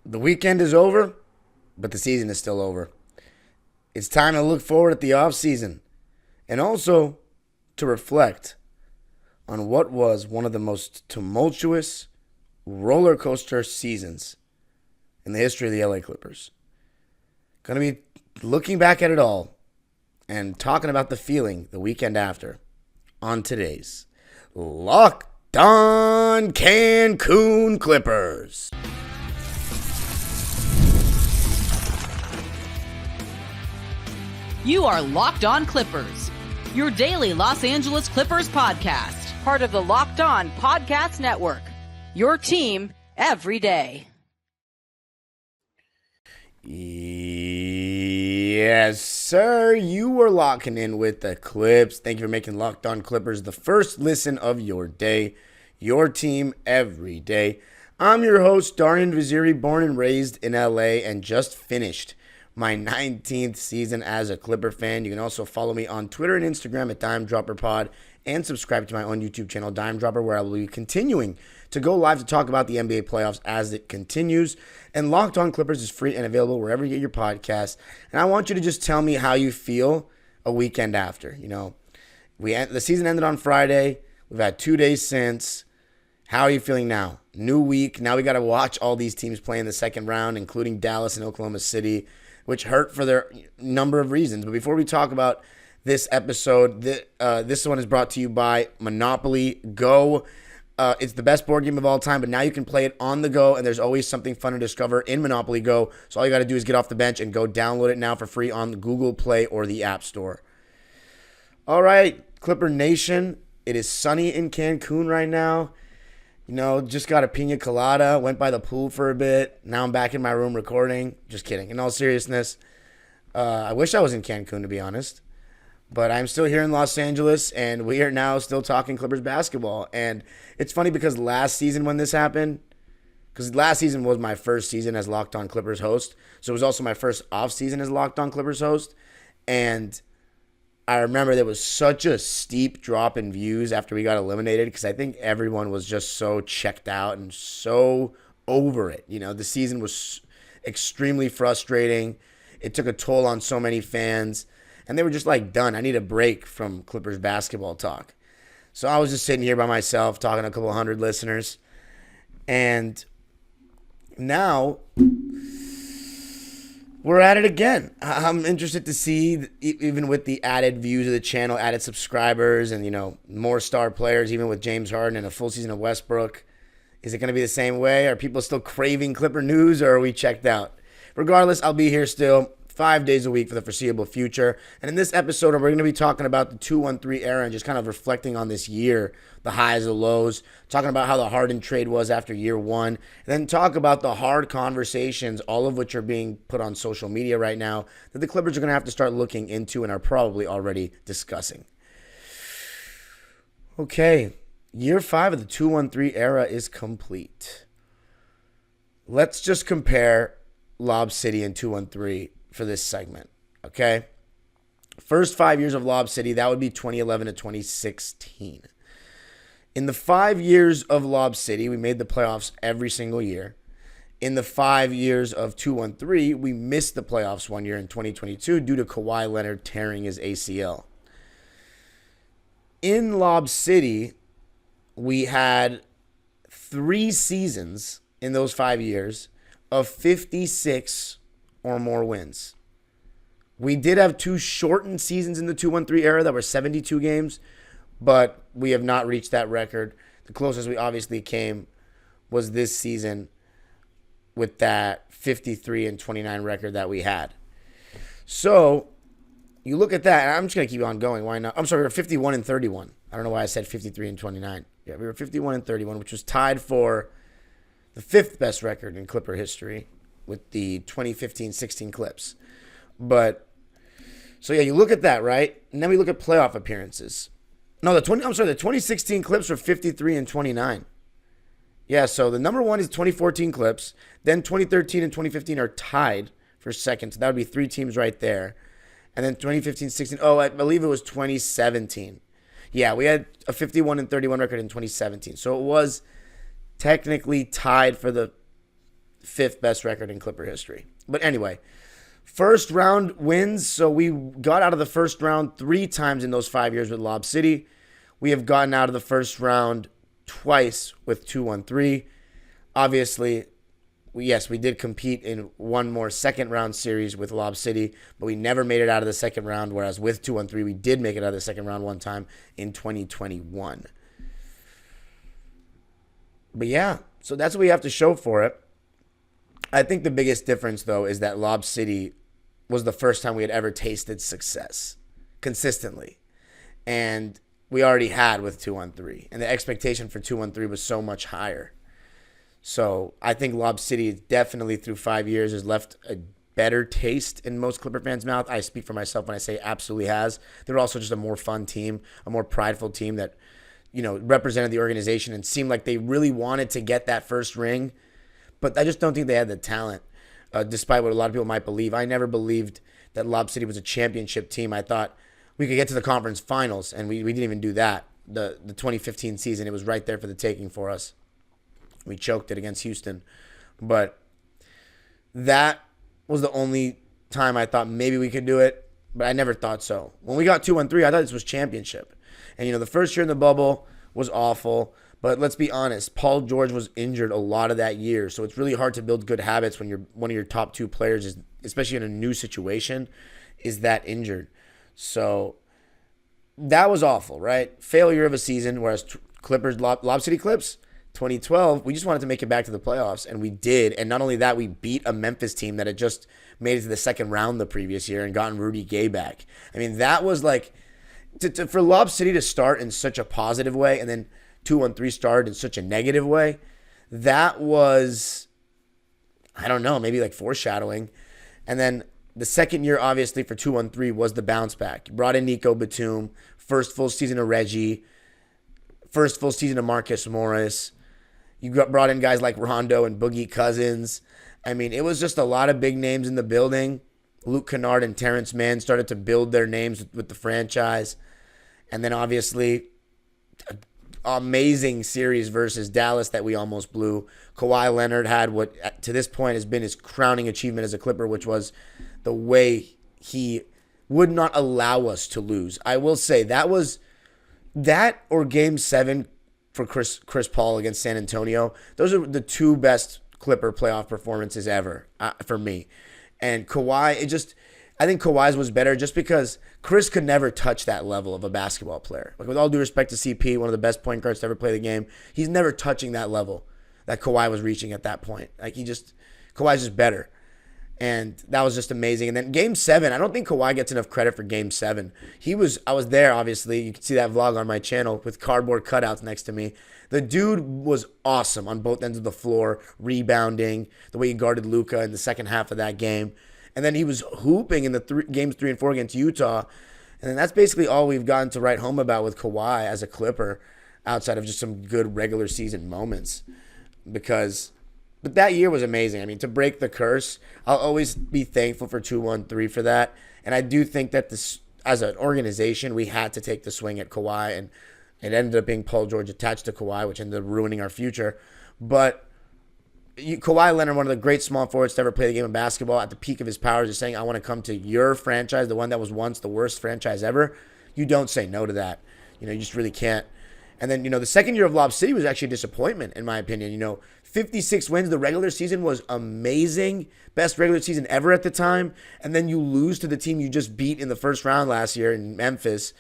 The weekend is over, but the season is still over. It's time to look forward at the offseason and also to reflect on what was one of the most tumultuous roller coaster seasons in the history of the LA Clippers. Going to be looking back at it all and talking about the feeling the weekend after on today's Locked On Cancun Clippers. You are Locked On Clippers, your daily Los Angeles Clippers podcast, part of the Locked On Podcast Network, your team every day. Yes, sir. You were locking in with the Clips. Thank you for making Locked On Clippers the first listen of your day, your team every day. I'm your host, Darian Vaziri, born and raised in LA and just finished my 19th season as a Clipper fan. You can also follow me on Twitter and Instagram at DimeDropperPod and subscribe to my own YouTube channel, Dime Dropper, where I will be continuing to go live to talk about the NBA playoffs as it continues. And Locked On Clippers is free and available wherever you get your podcasts. And I want you to just tell me how you feel a weekend after. You know, the season ended on Friday. We've had 2 days since. How are you feeling now? New week. Now we got to watch all these teams play in the second round, including Dallas and Oklahoma City, which hurt for their number of reasons. But before we talk about this episode, this one is brought to you by Monopoly Go. It's the best board game of all time, but now you can play it on the go, and there's always something fun to discover in Monopoly Go. So all you got to do is get off the bench and go download it now for free on Google Play or the App Store. All right, Clipper Nation, it is sunny in Cancun right now. You know, just got a pina colada, went by the pool for a bit. Now I'm back in my room recording. Just kidding. In all seriousness, I wish I was in Cancun, to be honest. But I'm still here in Los Angeles, and we are now still talking Clippers basketball. And it's funny because last season when this happened, because last season was my first season as Locked On Clippers host, so it was also my first off-season as Locked On Clippers host. And I remember there was such a steep drop in views after we got eliminated because I think everyone was just so checked out and so over it. You know, the season was extremely frustrating. It took a toll on so many fans, and they were just like, done. I need a break from Clippers basketball talk. So I was just sitting here by myself talking to a couple hundred listeners, and now we're at it again. I'm interested to see, even with the added views of the channel, added subscribers, and, you know, more star players, even with James Harden and a full season of Westbrook. Is it going to be the same way? Are people still craving Clipper news, or are we checked out? Regardless, I'll be here still 5 days a week for the foreseeable future. And in this episode, we're going to be talking about the 2-1-3 era and just kind of reflecting on this year, the highs, the lows, talking about how the Harden trade was after year one, and then talk about the hard conversations, all of which are being put on social media right now, that the Clippers are going to have to start looking into and are probably already discussing. Okay, year 5 of the 2-1-3 era is complete. Let's just compare Lob City and 2-1-3 for this segment, okay? First 5 years of Lob City, that would be 2011 to 2016. In the 5 years of Lob City, we made the playoffs every single year. In the 5 years of 2-1-3, we missed the playoffs 1 year in 2022 due to Kawhi Leonard tearing his ACL. In Lob City, we had 3 seasons in those 5 years of 56 or more wins. We did have 2 shortened seasons in the 2-1-3 era that were 72 games, but we have not reached that record. The closest we obviously came was this season with that 53-29 record that we had. So you look at that, and I'm just going to keep on going. Why not? I'm sorry, we were 51-31. I don't know why I said 53-29. Yeah, we were 51-31, which was tied for the 5th best record in Clipper history with the 2015-16 Clips. But, so yeah, you look at that, right? And then we look at playoff appearances. No, the 2016 Clips were 53-29. Yeah, so the number one is 2014 Clips. Then 2013 and 2015 are tied for second. So that would be 3 teams right there. And then 2015-16, I believe it was 2017. Yeah, we had a 51-31 record in 2017. So it was technically tied for the fifth best record in Clipper history. But anyway, first round wins. So we got out of the first round 3 times in those 5 years with Lob City. We have gotten out of the first round twice with 2-1-3. Obviously, we did compete in one more second round series with Lob City, but we never made it out of the second round, whereas with 2-1-3, we did make it out of the second round one time in 2021. But yeah, so that's what we have to show for it. I think the biggest difference, though, is that Lob City was the first time we had ever tasted success consistently. And we already had with 2-1-3. And the expectation for 2-1-3 was so much higher. So I think Lob City definitely through 5 years has left a better taste in most Clipper fans' mouth. I speak for myself when I say absolutely has. They're also just a more fun team, a more prideful team that, represented the organization and seemed like they really wanted to get that first ring. But I just don't think they had the talent, despite what a lot of people might believe. I never believed that Lob City was a championship team. I thought we could get to the conference finals, and we didn't even do that. The 2015 season, it was right there for the taking for us. We choked it against Houston. But that was the only time I thought maybe we could do it, but I never thought so. When we got 2-1-3, I thought this was championship. And, the first year in the bubble was awful. But let's be honest, Paul George was injured a lot of that year. So it's really hard to build good habits when one of your top 2 players, is, especially in a new situation, is that injured. So that was awful, right? Failure of a season, whereas Clippers, Lob City Clips, 2012, we just wanted to make it back to the playoffs, and we did. And not only that, we beat a Memphis team that had just made it to the second round the previous year and gotten Rudy Gay back. I mean, that was like, for Lob City to start in such a positive way and then 2-1-3 started in such a negative way, that was, I don't know, maybe like foreshadowing. And then the second year, obviously, for 2-1-3 was the bounce back. You brought in Nico Batum, first full season of Reggie, first full season of Marcus Morris. You brought in guys like Rondo and Boogie Cousins. I mean, it was just a lot of big names in the building. Luke Kennard and Terrence Mann started to build their names with the franchise. And then, obviously, amazing series versus Dallas that we almost blew. Kawhi Leonard had what to this point has been his crowning achievement as a Clipper, which was the way he would not allow us to lose. I will say that was that or Game 7 for Chris Paul against San Antonio. Those are the 2 best Clipper playoff performances ever for me. And Kawhi, I think Kawhi's was better just because Chris could never touch that level of a basketball player. Like, with all due respect to CP, one of the best point guards to ever play the game, he's never touching that level that Kawhi was reaching at that point. Like, Kawhi's just better. And that was just amazing. And then Game 7, I don't think Kawhi gets enough credit for Game 7. I was there, obviously. You can see that vlog on my channel with cardboard cutouts next to me. The dude was awesome on both ends of the floor, rebounding, the way he guarded Luka in the second half of that game. And then he was hooping in the games 3 and 4 against Utah. And then that's basically all we've gotten to write home about with Kawhi as a Clipper, outside of just some good regular season moments. But that year was amazing. I mean, to break the curse, I'll always be thankful for 2-1-3 for that. And I do think that this, as an organization, we had to take the swing at Kawhi. And it ended up being Paul George attached to Kawhi, which ended up ruining our future. But Kawhi Leonard, one of the great small forwards to ever play the game of basketball, at the peak of his powers, is saying, I want to come to your franchise, the one that was once the worst franchise ever. You don't say no to that. You just really can't. And then, the second year of Lob City was actually a disappointment, in my opinion. 56 wins. The regular season was amazing. Best regular season ever at the time. And then you lose to the team you just beat in the first round last year in Memphis.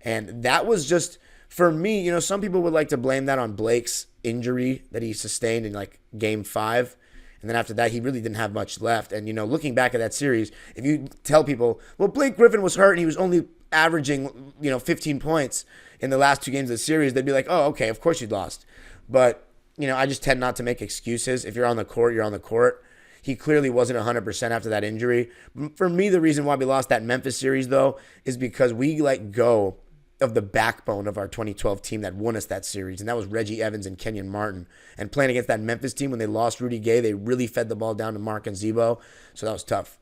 And that was just, for me, some people would like to blame that on Blake's injury that he sustained in Game 5. And then after that, he really didn't have much left. And, looking back at that series, if you tell people, well, Blake Griffin was hurt and he was only averaging, 15 points in the last 2 games of the series, they'd be like, oh, okay, of course you lost. But, I just tend not to make excuses. If you're on the court, you're on the court. He clearly wasn't 100% after that injury. For me, the reason why we lost that Memphis series, though, is because we let go of the backbone of our 2012 team that won us that series, and that was Reggie Evans and Kenyon Martin. And playing against that Memphis team, when they lost Rudy Gay, they really fed the ball down to Mark and Zebo, so that was tough.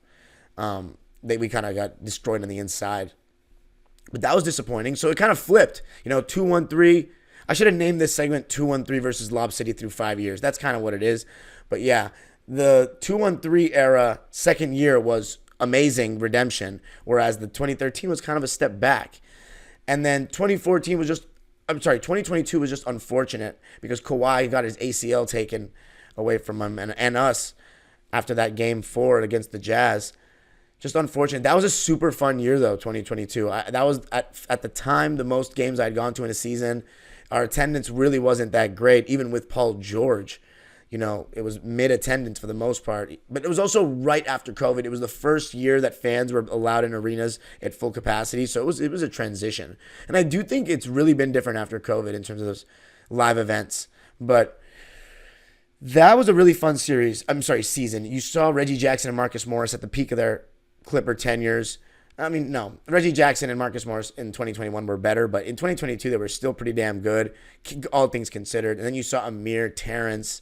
We kind of got destroyed on the inside. But that was disappointing, so it kind of flipped. 2-1-3. I should have named this segment 2-1-3 versus Lob City through 5 years. That's kind of what it is. But yeah, The 2-1-3 era second year was amazing redemption, whereas the 2013 was kind of a step back. And then 2022 was just unfortunate because Kawhi got his ACL taken away from him and us after that game 4 against the Jazz. Just unfortunate. That was a super fun year, though, 2022. That was, at the time, the most games I'd gone to in a season. Our attendance really wasn't that great, even with Paul George. It was mid-attendance for the most part. But it was also right after COVID. It was the first year that fans were allowed in arenas at full capacity. So it was a transition. And I do think it's really been different after COVID in terms of those live events. But that was a really fun season. You saw Reggie Jackson and Marcus Morris at the peak of their Clipper tenures. No. Reggie Jackson and Marcus Morris in 2021 were better, but in 2022 they were still pretty damn good, all things considered. And then you saw Amir, Terrence,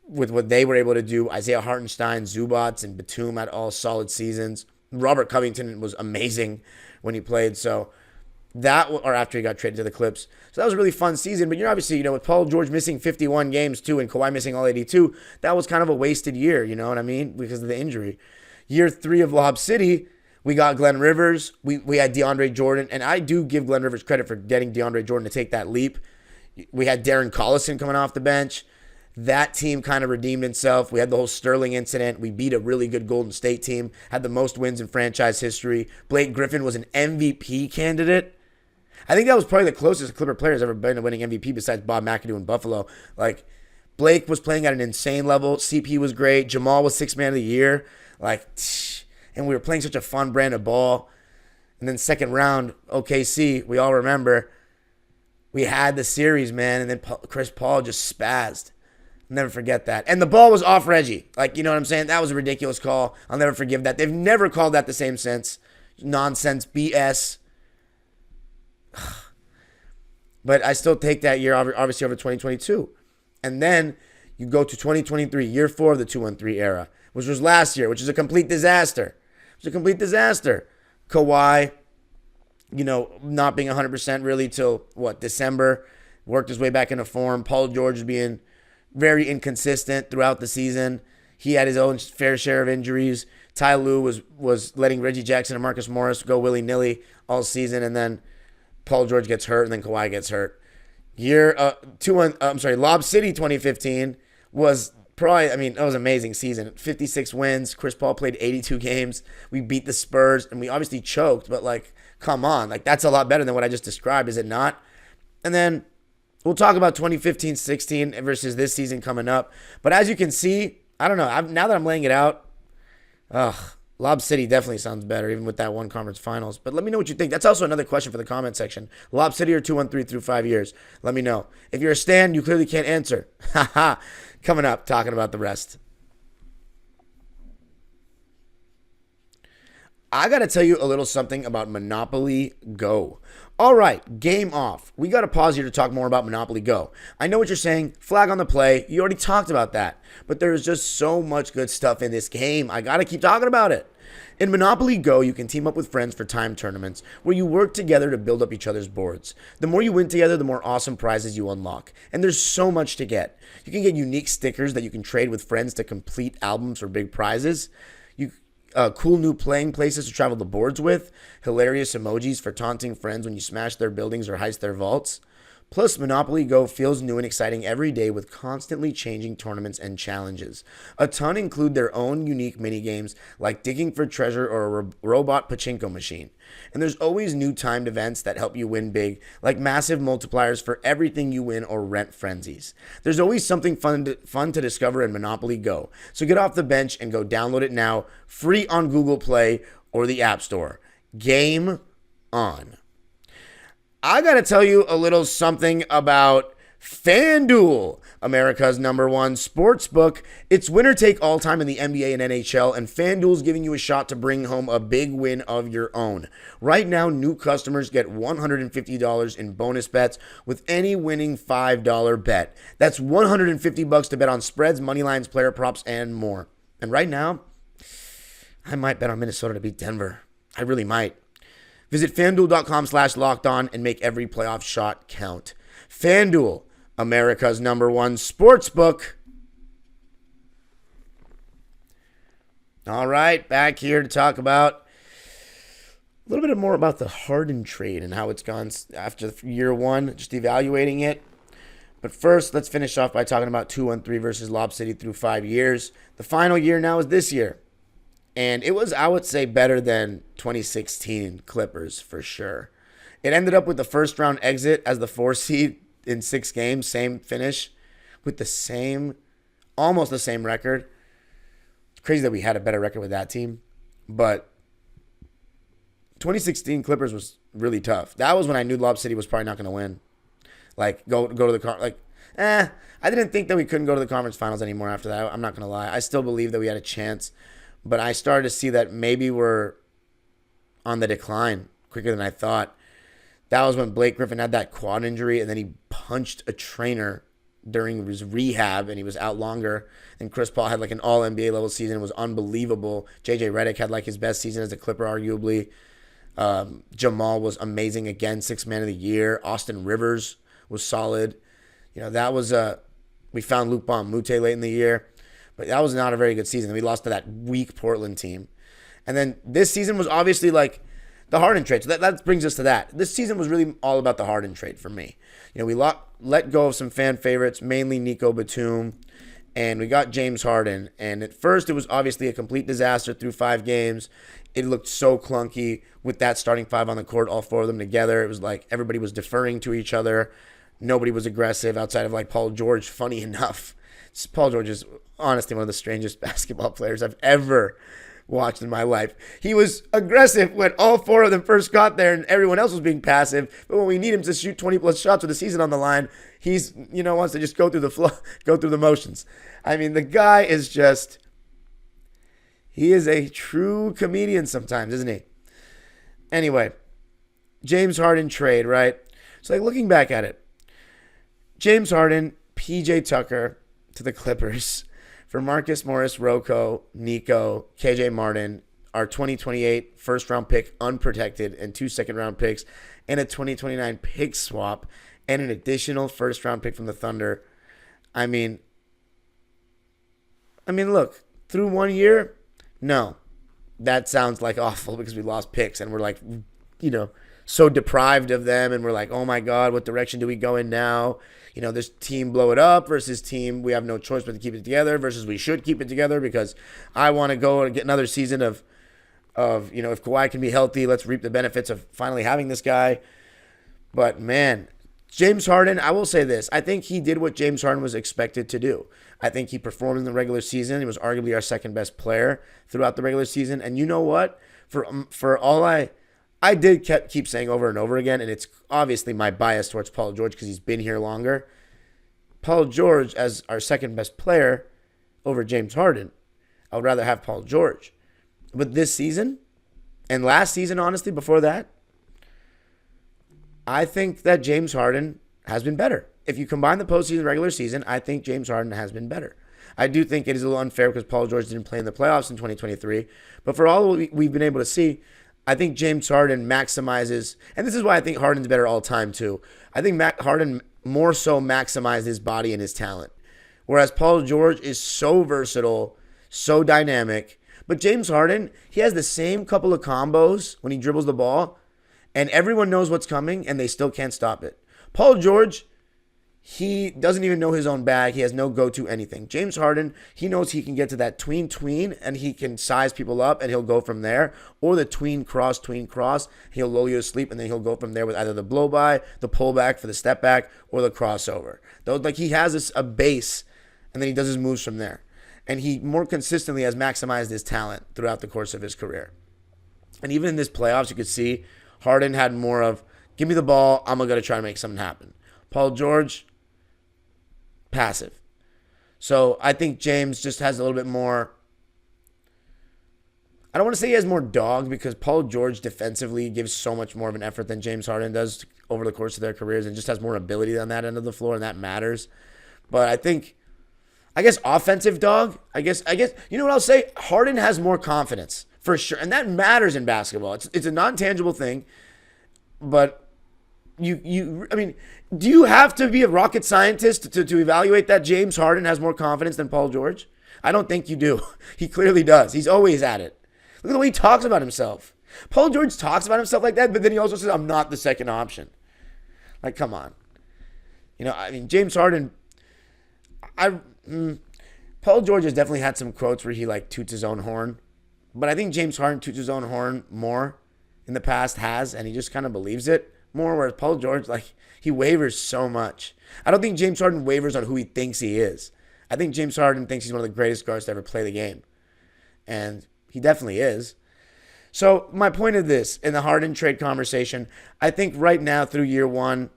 with what they were able to do. Isaiah Hartenstein, Zubats, and Batum had all solid seasons. Robert Covington was amazing when he played. So or after he got traded to the Clips. So that was a really fun season. But obviously, with Paul George missing 51 games too and Kawhi missing all 82, that was kind of a wasted year, you know what I mean? Because of the injury. Year 3 of Lob City, we got Glenn Rivers. We had DeAndre Jordan. And I do give Glenn Rivers credit for getting DeAndre Jordan to take that leap. We had Darren Collison coming off the bench. That team kind of redeemed itself. We had the whole Sterling incident. We beat a really good Golden State team. Had the most wins in franchise history. Blake Griffin was an MVP candidate. I think that was probably the closest a Clipper player has ever been to winning MVP besides Bob McAdoo in Buffalo. Blake was playing at an insane level. CP was great. Jamal was 6th man of the year. And we were playing such a fun brand of ball. And then second round, OKC, we all remember, we had the series, man, and then Chris Paul just spazzed. I'll never forget that. And the ball was off Reggie. You know what I'm saying? That was a ridiculous call. I'll never forgive that. They've never called that the same since. Nonsense, BS. But I still take that year, obviously, over 2022. And then you go to 2023, year 4 of the 2-1-3 era, which was last year, which is a complete disaster. It was a complete disaster. Kawhi, not being 100% really till, December, worked his way back into form. Paul George was being very inconsistent throughout the season. He had his own fair share of injuries. Ty Lue was letting Reggie Jackson and Marcus Morris go willy-nilly all season, and then Paul George gets hurt, and then Kawhi gets hurt. Lob City 2015 was probably, it was an amazing season. 56 wins. Chris Paul played 82 games. We beat the Spurs, and we obviously choked, but come on. That's a lot better than what I just described, is it not? And then we'll talk about 2015-16 versus this season coming up. But as you can see, I don't know. Now that I'm laying it out, Lob City definitely sounds better, even with that one conference finals. But let me know what you think. That's also another question for the comment section. Lob City or 2-1-3 through 5 years? Let me know. If you're a stan, you clearly can't answer. Coming up, talking about the rest. I got to tell you a little something about Monopoly Go. All right, game off. We got to pause here to talk more about Monopoly Go. I know what you're saying. Flag on the play. You already talked about that. But there's just so much good stuff in this game. I got to keep talking about it. In Monopoly Go, you can team up with friends for time tournaments where you work together to build up each other's boards. The more you win together, the more awesome prizes you unlock. And there's so much to get. You can get unique stickers that you can trade with friends to complete albums or big prizes. Cool new playing places to travel the boards with, hilarious emojis for taunting friends when you smash their buildings or heist their vaults. Plus, Monopoly Go feels new and exciting every day with constantly changing tournaments and challenges. A ton include their own unique minigames like digging for treasure or a robot pachinko machine. And there's always new timed events that help you win big, like massive multipliers for everything you win or rent frenzies. There's always something fun to discover in Monopoly Go. So get off the bench and go download it now, free on Google Play or the App Store. Game on. I got to tell you a little something about FanDuel, America's #1 sports book. It's winner take all time in the NBA and NHL, and FanDuel's giving you a shot to bring home a big win of your own. Right now, new customers get $150 in bonus bets with any winning $5 bet. That's $150 to bet on spreads, money lines, player props, and more. And right now, I might bet on Minnesota to beat Denver. I really might. Visit FanDuel.com/lockedon and make every playoff shot count. FanDuel, America's #1 sports book. All right, back here to talk about a little bit more about the Harden trade and how it's gone after year one, just evaluating it. But first, let's finish off by talking about 2-1-3 versus Lob City through 5 years. The final year now is this year. And it was, I would say, better than 2016 Clippers for sure. It ended up with the first round exit as the 4 seed in 6 games, same finish, with almost the same record. It's crazy that we had a better record with that team. But 2016 Clippers was really tough. That was when I knew Lob City was probably not going to win. Like, go to the I didn't think that we couldn't go to the conference finals anymore after that. I'm not going to lie. I still believe that we had a chance. But I started to see that maybe we're on the decline quicker than I thought. That was when Blake Griffin had that quad injury, and then he punched a trainer during his rehab, and he was out longer. And Chris Paul had like an all-NBA level season. It was unbelievable. JJ Redick had like his best season as a Clipper, arguably. Jamal was amazing again, 6th man of the year. Austin Rivers was solid. That was we found Luke Bonmute late in the year. But that was not a very good season. We lost to that weak Portland team. And then this season was obviously like the Harden trade. So that brings us to that. This season was really all about the Harden trade for me. We let go of some fan favorites, mainly Nico Batum, and we got James Harden. And at first, it was obviously a complete disaster through 5 games. It looked so clunky with that starting 5 on the court, all 4 of them together. It was like everybody was deferring to each other. Nobody was aggressive outside of like Paul George, funny enough. Paul George is honestly one of the strangest basketball players I've ever watched in my life. He was aggressive when all 4 of them first got there and everyone else was being passive. But when we need him to shoot 20-plus shots with the season on the line, he's, wants to just go through the flow, go through the motions. I mean, the guy is just, he is a true comedian sometimes, isn't he? Anyway, James Harden trade, right? So like looking back at it, James Harden, PJ Tucker to the Clippers for Marcus Morris, Rocco, Nico, KJ Martin, our 2028 first-round pick unprotected and 2 second-round picks, and a 2029 pick swap, and an additional first-round pick from the Thunder. I mean, look, through 1 year, no. That sounds like awful because we lost picks and we're like, so deprived of them, and we're like, oh my God, what direction do we go in now? This team blow it up versus team we have no choice but to keep it together versus we should keep it together because I want to go and get another season of if Kawhi can be healthy, let's reap the benefits of finally having this guy. But man, James Harden, I will say this. I think he did what James Harden was expected to do. I think he performed in the regular season. He was arguably our second best player throughout the regular season. And you know what? For all I did keep saying over and over again, and it's obviously my bias towards Paul George because he's been here longer. Paul George as our second best player over James Harden. I would rather have Paul George. But this season, and last season, honestly, before that, I think that James Harden has been better. If you combine the postseason and regular season, I think James Harden has been better. I do think it is a little unfair because Paul George didn't play in the playoffs in 2023. But for all we've been able to see, I think James Harden maximizes, and this is why I think Harden's better all time too. I think Harden more so maximized his body and his talent. Whereas Paul George is so versatile, so dynamic. But James Harden, he has the same couple of combos when he dribbles the ball, and everyone knows what's coming, and they still can't stop it. Paul George, he doesn't even know his own bag. He has no go-to anything. James Harden, he knows he can get to that tween, and he can size people up, and he'll go from there. Or the tween cross. He'll lull you to sleep, and then he'll go from there with either the blow-by, the pullback for the step-back, or the crossover. He has a base, and then he does his moves from there. And he more consistently has maximized his talent throughout the course of his career. And even in this playoffs, you could see Harden had more of, give me the ball, I'm going to try to make something happen. Paul George, passive. So I think James just has a little bit more, I don't want to say he has more dog because Paul George defensively gives so much more of an effort than James Harden does over the course of their careers and just has more ability on that end of the floor, and that matters. But I guess offensive dog, I guess you know what I'll say? Harden has more confidence for sure, and that matters in basketball. It's a non-tangible thing, but I mean, do you have to be a rocket scientist to evaluate that James Harden has more confidence than Paul George? I don't think you do. He clearly does. He's always at it. Look at the way he talks about himself. Paul George talks about himself like that, but then he also says, I'm not the second option. Like, come on. James Harden, Paul George has definitely had some quotes where he, toots his own horn. But I think James Harden toots his own horn more in the past and he just kind of believes it more, whereas Paul George, he wavers so much. I don't think James Harden wavers on who he thinks he is. I think James Harden thinks he's one of the greatest guards to ever play the game. And he definitely is. So my point of this, in the Harden trade conversation, I think right now through year one,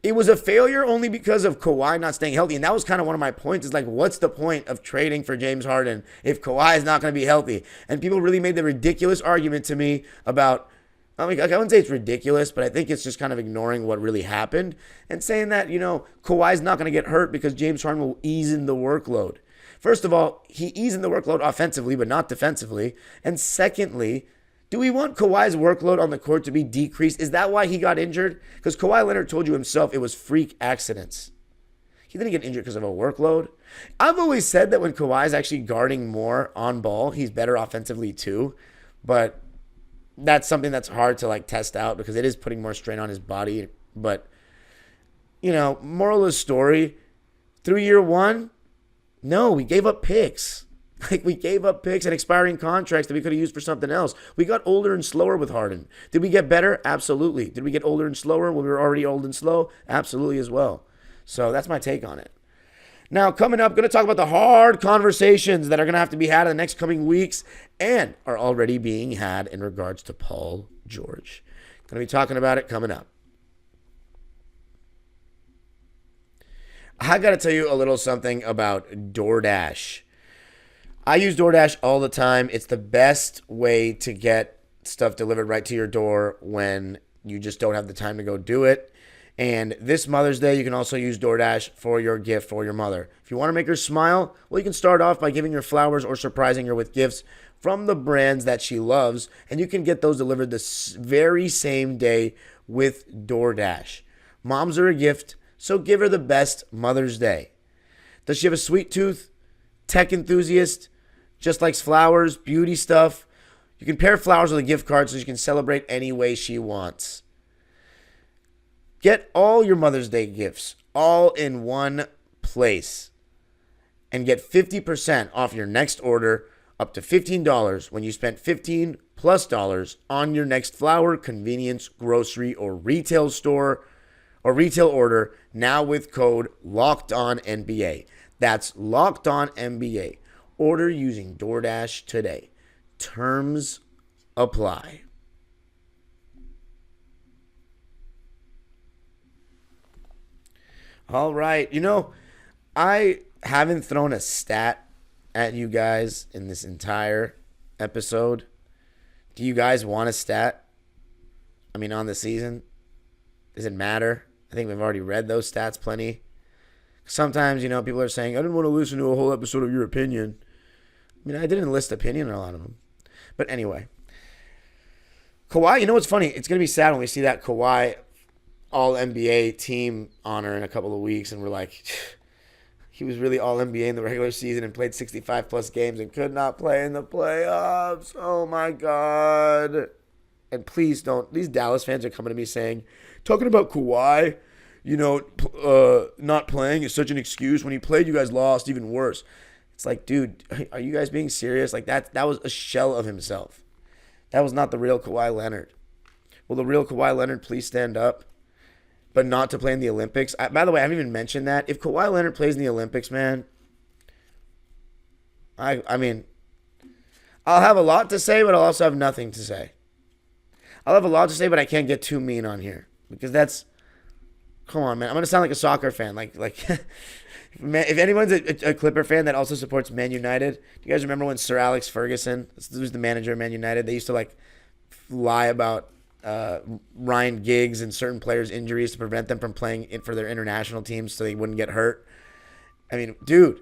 it was a failure only because of Kawhi not staying healthy. And that was kind of one of my points is what's the point of trading for James Harden if Kawhi is not going to be healthy? And people really made the ridiculous argument to me about, I wouldn't say it's ridiculous, but I think it's just kind of ignoring what really happened and saying that, Kawhi's not going to get hurt because James Harden will ease in the workload. First of all, he eased in the workload offensively, but not defensively. And secondly, do we want Kawhi's workload on the court to be decreased? Is that why he got injured? Because Kawhi Leonard told you himself it was freak accidents. He didn't get injured because of a workload. I've always said that when Kawhi's actually guarding more on ball, he's better offensively too. But that's something that's hard to test out because it is putting more strain on his body. But, moral of the story, through year one, no, we gave up picks. We gave up picks and expiring contracts that we could have used for something else. We got older and slower with Harden. Did we get better? Absolutely. Did we get older and slower when we were already old and slow? Absolutely as well. So that's my take on it. Now, coming up, going to talk about the hard conversations that are going to have to be had in the next coming weeks and are already being had in regards to Paul George. Going to be talking about it coming up. I got to tell you a little something about DoorDash. I use DoorDash all the time. It's the best way to get stuff delivered right to your door when you just don't have the time to go do it. And this Mother's Day, you can also use DoorDash for your gift for your mother. If you want to make her smile, well, you can start off by giving her flowers or surprising her with gifts from the brands that she loves. And you can get those delivered the very same day with DoorDash. Moms are a gift, so give her the best Mother's Day. Does she have a sweet tooth? Tech enthusiast? Just likes flowers, beauty stuff? You can pair flowers with a gift card so she can celebrate any way she wants. Get all your Mother's Day gifts all in one place and get 50% off your next order up to $15 when you spend $15+ on your next flower, convenience, grocery, or retail store or retail order now with code LOCKEDONNBA. That's LOCKEDONNBA. Order using DoorDash today. Terms apply. All right. I haven't thrown a stat at you guys in this entire episode. Do you guys want a stat? On the season? Does it matter? I think we've already read those stats plenty. Sometimes, people are saying, I didn't want to listen to a whole episode of your opinion. I didn't enlist opinion on a lot of them. But anyway. Kawhi, what's funny? It's going to be sad when we see that Kawhi All-NBA team honor in a couple of weeks, and we're like, he was really All-NBA in the regular season and played 65+ games and could not play in the playoffs. Oh, my God. And please don't. These Dallas fans are coming to me saying, talking about Kawhi, not playing is such an excuse. When he played, you guys lost, even worse. It's like, dude, are you guys being serious? That was a shell of himself. That was not the real Kawhi Leonard. Will the real Kawhi Leonard please stand up? But not to play in the Olympics. By the way, I haven't even mentioned that. If Kawhi Leonard plays in the Olympics, man, I'll have a lot to say, but I'll also have nothing to say. I'll have a lot to say, but I can't get too mean on here. Because come on, man. I'm going to sound like a soccer fan. Man, if anyone's a Clipper fan that also supports Man United, do you guys remember when Sir Alex Ferguson, this was the manager of Man United, they used to lie about Ryan Giggs and certain players' injuries to prevent them from playing for their international teams so they wouldn't get hurt? Dude,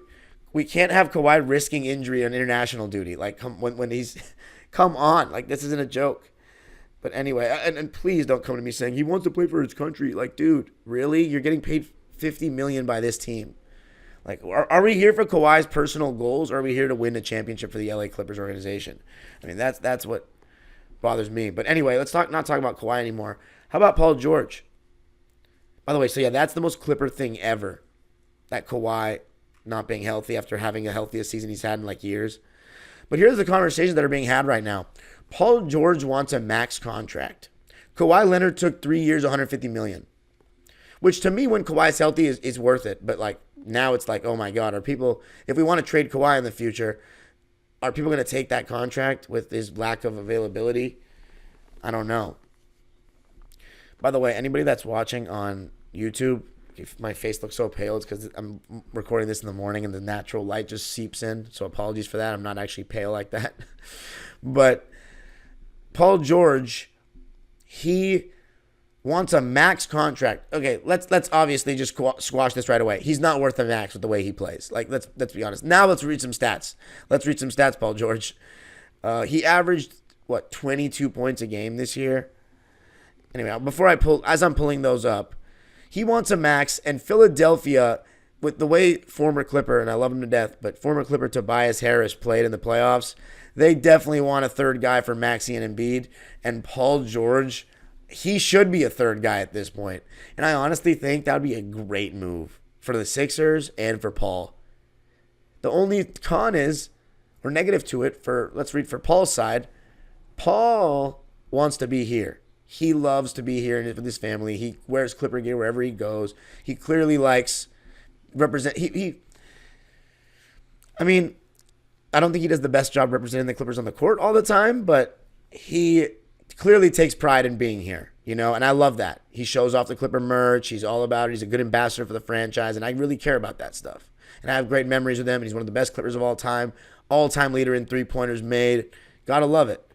we can't have Kawhi risking injury on international duty. When he's, come on, this isn't a joke. But anyway, and please don't come to me saying he wants to play for his country. Dude, really? You're getting paid $50 million by this team. Like, are we here for Kawhi's personal goals, or are we here to win a championship for the LA Clippers organization? I mean, that's what bothers me. But anyway, let's not talk about Kawhi anymore. How about Paul George? By the way, so yeah, that's the most Clipper thing ever. That Kawhi not being healthy after having the healthiest season he's had in like years. But here's the conversations that are being had right now. Paul George wants a max contract. Kawhi Leonard took 3 years, $150 million. Which to me, when Kawhi's healthy, is worth it. But like now it's like, oh my God, are people, if we want to trade Kawhi in the future, are people going to take that contract with his lack of availability? I don't know. By the way, anybody that's watching on YouTube, if my face looks so pale, it's because I'm recording this in the morning and the natural light just seeps in. So apologies for that. I'm not actually pale like that. But Paul George, he wants a max contract. Okay, let's obviously just squash this right away. He's not worth a max with the way he plays. Like, let's be honest. Now let's read some stats. Let's read some stats, Paul George. He averaged, 22 points a game this year? Anyway, as I'm pulling those up, he wants a max, and Philadelphia, with the way former Clipper, and I love him to death, but former Clipper Tobias Harris played in the playoffs, they definitely want a third guy for Maxey and Embiid, and Paul George, he should be a third guy at this point. And I honestly think that would be a great move for the Sixers and for Paul. The only con is, or negative to it, let's read for Paul's side, Paul wants to be here. He loves to be here with his family. He wears Clipper gear wherever he goes. He clearly likes represent. I mean, I don't think he does the best job representing the Clippers on the court all the time, but he clearly takes pride in being here, and I love that. He shows off the Clipper merch. He's all about it. He's a good ambassador for the franchise, and I really care about that stuff. And I have great memories with him, and he's one of the best Clippers of all-time leader in three-pointers made. Gotta love it.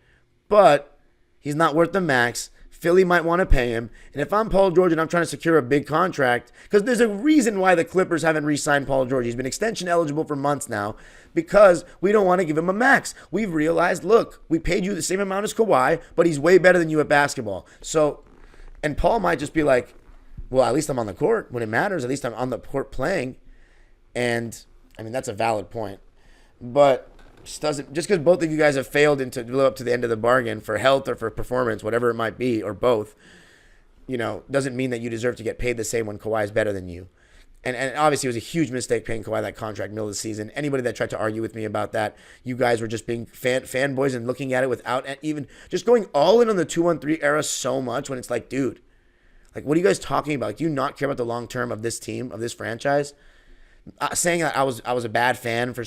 But he's not worth the max. Philly might want to pay him. And if I'm Paul George and I'm trying to secure a big contract, because there's a reason why the Clippers haven't re-signed Paul George. He's been extension eligible for months now because we don't want to give him a max. We've realized, look, we paid you the same amount as Kawhi, but he's way better than you at basketball. So, and Paul might just be like, well, at least I'm on the court when it matters. At least I'm on the court playing. And, I mean, that's a valid point. But just because both of you guys have failed to live up to the end of the bargain for health or for performance, whatever it might be, or both, doesn't mean that you deserve to get paid the same when Kawhi is better than you. And obviously it was a huge mistake paying Kawhi that contract middle of the season. Anybody that tried to argue with me about that, you guys were just being fanboys and looking at it without even just going all in on the 2-1-3 era so much when it's like, dude, like, what are you guys talking about? Like, do you not care about the long term of this team, of this franchise? Saying that I was a bad fan for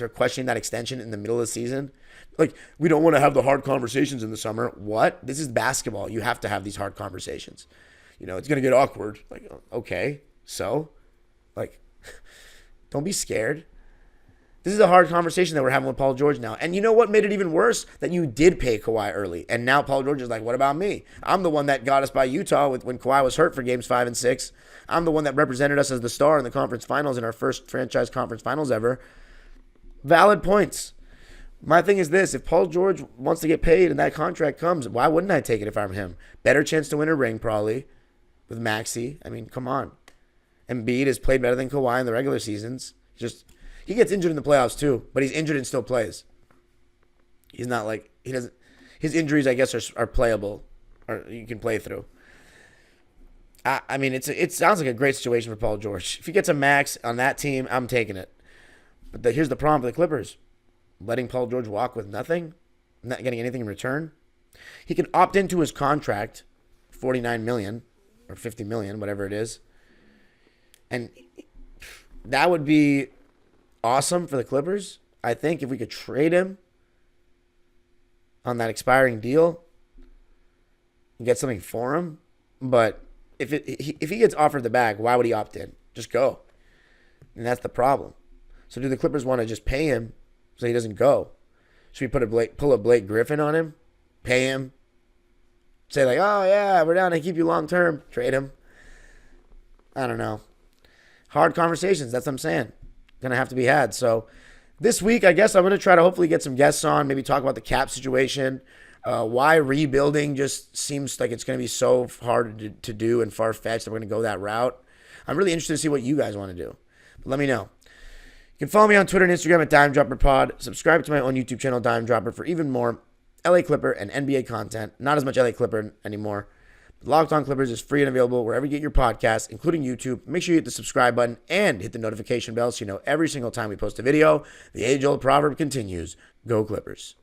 questioning that extension in the middle of the season. Like, we don't want to have the hard conversations in the summer. What? This is basketball. You have to have these hard conversations. It's going to get awkward. Like, okay, so? Like, don't be scared. This is a hard conversation that we're having with Paul George now. And you know what made it even worse? That you did pay Kawhi early. And now Paul George is like, what about me? I'm the one that got us by Utah when Kawhi was hurt for games 5 and 6. I'm the one that represented us as the star in the conference finals in our first franchise conference finals ever. Valid points. My thing is this. If Paul George wants to get paid and that contract comes, why wouldn't I take it if I'm him? Better chance to win a ring probably with Maxey. I mean, come on. Embiid has played better than Kawhi in the regular seasons. He gets injured in the playoffs too, but he's injured and still plays. He's not like, he doesn't, his injuries, I guess, are playable, or you can play through. I mean, it sounds like a great situation for Paul George. If he gets a max on that team, I'm taking it. But here's the problem for the Clippers. Letting Paul George walk with nothing, not getting anything in return. He can opt into his contract, $49 million or $50 million, whatever it is. And that would be awesome for the Clippers. I think if we could trade him on that expiring deal and get something for him. But if he gets offered the bag, why would he opt in? Just go. And that's the problem. So do the Clippers want to just pay him so he doesn't go? Should we pull a Blake Griffin on him? Pay him? Say like, oh yeah, we're down to keep you long term. Trade him? I don't know. Hard conversations, that's what I'm saying. Going to have to be had. So this week, I guess I'm going to try to hopefully get some guests on, maybe talk about the cap situation. Why rebuilding just seems like it's going to be so hard to do and far-fetched that we're going to go that route. I'm really interested to see what you guys want to do. But let me know. You can follow me on Twitter and Instagram at DimeDropperPod. Subscribe to my own YouTube channel, Dime Dropper, for even more LA Clipper and NBA content. Not as much LA Clipper anymore. Locked On Clippers is free and available wherever you get your podcasts, including YouTube. Make sure you hit the subscribe button and hit the notification bell so you know every single time we post a video. The age-old proverb continues, go Clippers.